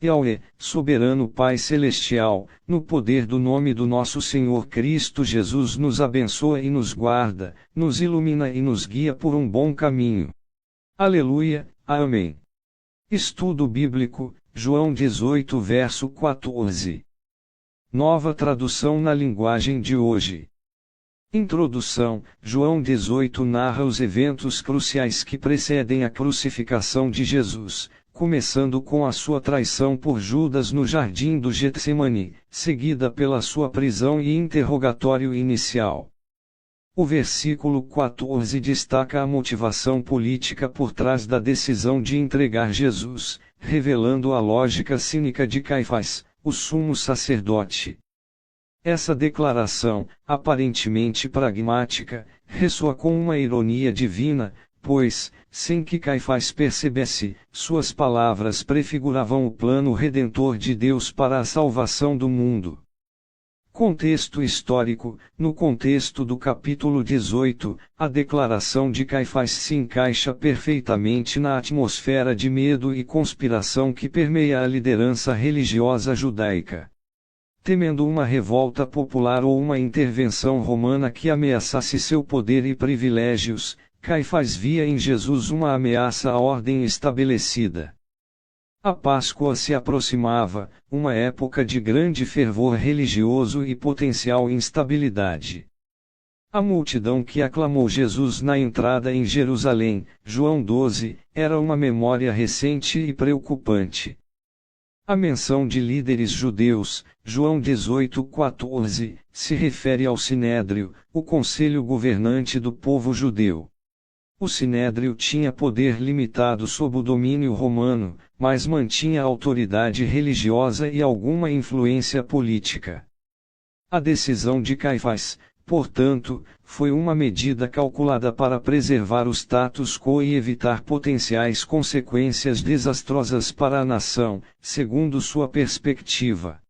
Yahweh, soberano Pai Celestial, no poder do nome do nosso Senhor Cristo Jesus nos abençoa e nos guarda, nos ilumina e nos guia por um bom caminho. Aleluia, amém. Estudo Bíblico, João 18 verso 14. Nova tradução na linguagem de hoje. Introdução: João 18 narra os eventos cruciais que precedem a crucificação de Jesus, começando com a sua traição por Judas no jardim do Getsemane, seguida pela sua prisão e interrogatório inicial. O versículo 14 destaca a motivação política por trás da decisão de entregar Jesus, revelando a lógica cínica de Caifás, o sumo sacerdote. Essa declaração, aparentemente pragmática, ressoa com uma ironia divina, pois, sem que Caifás percebesse, suas palavras prefiguravam o plano redentor de Deus para a salvação do mundo. Contexto histórico: no contexto do capítulo 18, a declaração de Caifás se encaixa perfeitamente na atmosfera de medo e conspiração que permeia a liderança religiosa judaica. Temendo uma revolta popular ou uma intervenção romana que ameaçasse seu poder e privilégios, Caifás via em Jesus uma ameaça à ordem estabelecida. A Páscoa se aproximava, uma época de grande fervor religioso e potencial instabilidade. A multidão que aclamou Jesus na entrada em Jerusalém, João 12, era uma memória recente e preocupante. A menção de líderes judeus, João 18:14, se refere ao Sinédrio, o conselho governante do povo judeu. O Sinédrio tinha poder limitado sob o domínio romano, mas mantinha autoridade religiosa e alguma influência política. A decisão de Caifás, portanto, foi uma medida calculada para preservar o status quo e evitar potenciais consequências desastrosas para a nação, segundo sua perspectiva.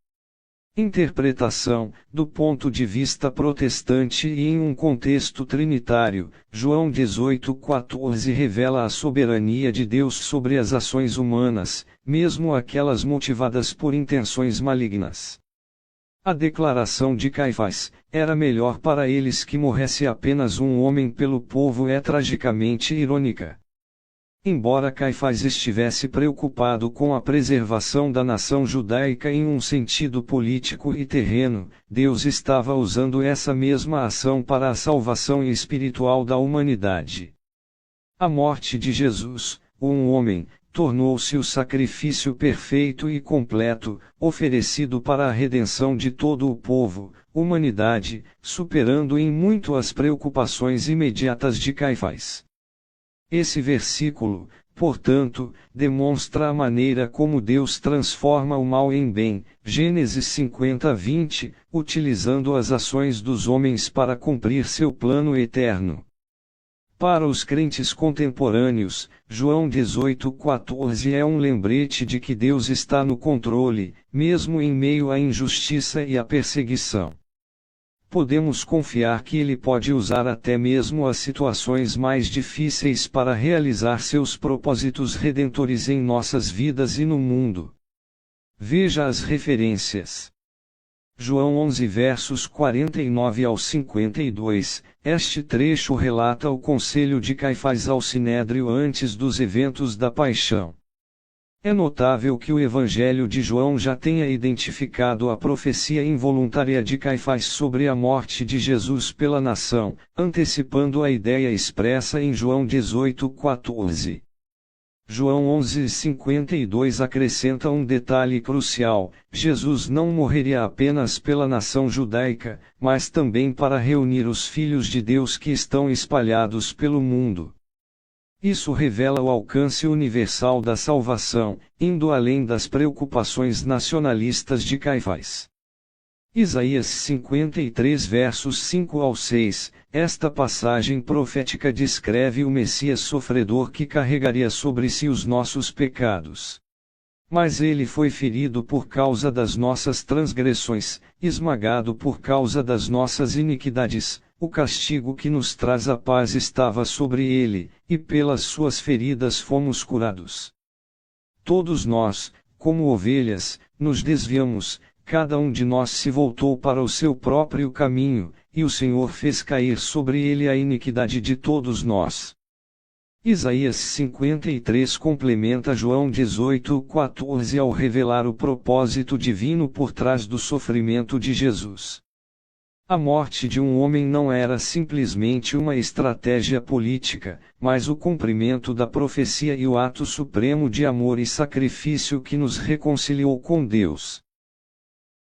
Interpretação: do ponto de vista protestante e em um contexto trinitário, João 18:14 revela a soberania de Deus sobre as ações humanas, mesmo aquelas motivadas por intenções malignas. A declaração de Caifás, era melhor para eles que morresse apenas um homem pelo povo, é tragicamente irônica. Embora Caifás estivesse preocupado com a preservação da nação judaica em um sentido político e terreno, Deus estava usando essa mesma ação para a salvação espiritual da humanidade. A morte de Jesus, um homem, tornou-se o sacrifício perfeito e completo, oferecido para a redenção de todo o povo, humanidade, superando em muito as preocupações imediatas de Caifás. Esse versículo, portanto, demonstra a maneira como Deus transforma o mal em bem, Gênesis 50:20, utilizando as ações dos homens para cumprir seu plano eterno. Para os crentes contemporâneos, João 18:14 é um lembrete de que Deus está no controle, mesmo em meio à injustiça e à perseguição. Podemos confiar que Ele pode usar até mesmo as situações mais difíceis para realizar seus propósitos redentores em nossas vidas e no mundo. Veja as referências. João 11 versos 49 ao 52, este trecho relata o conselho de Caifás ao Sinédrio antes dos eventos da paixão. É notável que o Evangelho de João já tenha identificado a profecia involuntária de Caifás sobre a morte de Jesus pela nação, antecipando a ideia expressa em João 18:14. João 11:52 acrescenta um detalhe crucial: Jesus não morreria apenas pela nação judaica, mas também para reunir os filhos de Deus que estão espalhados pelo mundo. Isso revela o alcance universal da salvação, indo além das preocupações nacionalistas de Caifás. Isaías 53 versos 5 ao 6, esta passagem profética descreve o Messias sofredor que carregaria sobre si os nossos pecados. Mas ele foi ferido por causa das nossas transgressões, esmagado por causa das nossas iniquidades. O castigo que nos traz a paz estava sobre ele, e pelas suas feridas fomos curados. Todos nós, como ovelhas, nos desviamos, cada um de nós se voltou para o seu próprio caminho, e o Senhor fez cair sobre ele a iniquidade de todos nós. Isaías 53 complementa João 18:14 ao revelar o propósito divino por trás do sofrimento de Jesus. A morte de um homem não era simplesmente uma estratégia política, mas o cumprimento da profecia e o ato supremo de amor e sacrifício que nos reconciliou com Deus.